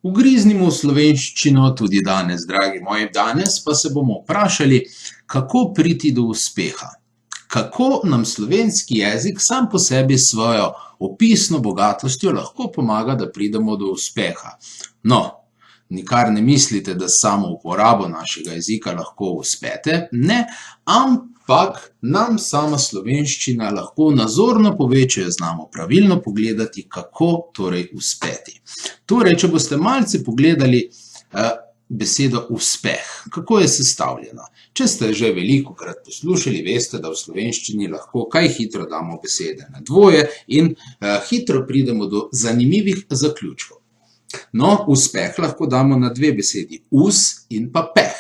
Ugriznimo v slovenščino tudi danes, dragi moji. Danes pa se bomo vprašali, kako priti do uspeha. Kako nam slovenski jezik sam po sebi s svojo opisno bogatostjo lahko pomaga, da pridemo do uspeha. No, nikar ne mislite, da samo uporabo našega jezika lahko uspete, ne, ampak nam sama slovenščina lahko nazorno pove, če jo znamo pravilno pogledati, kako torej uspeti. Torej, če boste malce pogledali besedo uspeh, kako je sestavljena. Če ste že velikokrat poslušali, veste, da v slovenščini lahko kaj hitro damo besede na dvoje in hitro pridemo do zanimivih zaključkov. No, uspeh lahko damo na dve besedi, us in pa peh.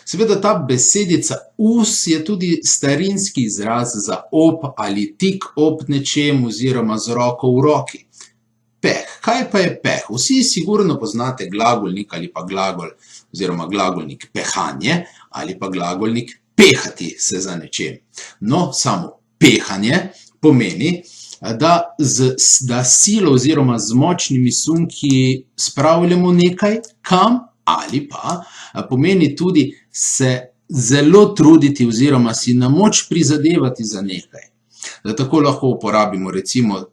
Seveda ta besedica us je tudi starinski izraz za ob ali tik ob nečem oziroma z roko v roki. Peh. Kaj pa je peh? Vsi sigurno poznate glagolnik ali pa glagol oziroma glagolnik pehanje ali pa glagolnik pehati se za nečem. No, samo pehanje pomeni, da silo oziroma z močnimi sunki spravljamo nekaj kam ali pa pomeni tudi se zelo truditi oziroma si na moč prizadevati za nekaj. Da tako lahko uporabimo recimo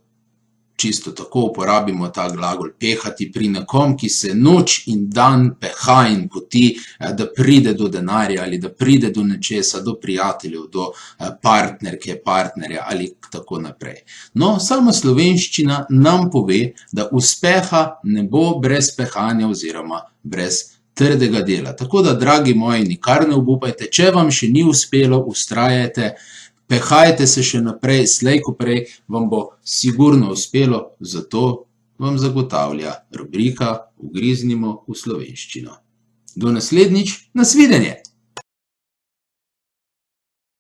čisto tako uporabimo ta glagol pehati pri nekom, ki se noč in dan peha in poti, da pride do denarja ali da pride do nečesa, do prijateljev, do partnerke, partnerja ali tako naprej. No, sama slovenščina nam pove, da uspeha ne bo brez pehanja oziroma brez trdega dela. Tako da, dragi moji, nikar ne obupajte, če vam še ni uspelo, vztrajajte, pehajte se še naprej, slej ko prej vam bo sigurno uspelo, zato vam zagotavlja rubrika Ugriznimo v slovenščino. Do naslednjič, nasvidenje!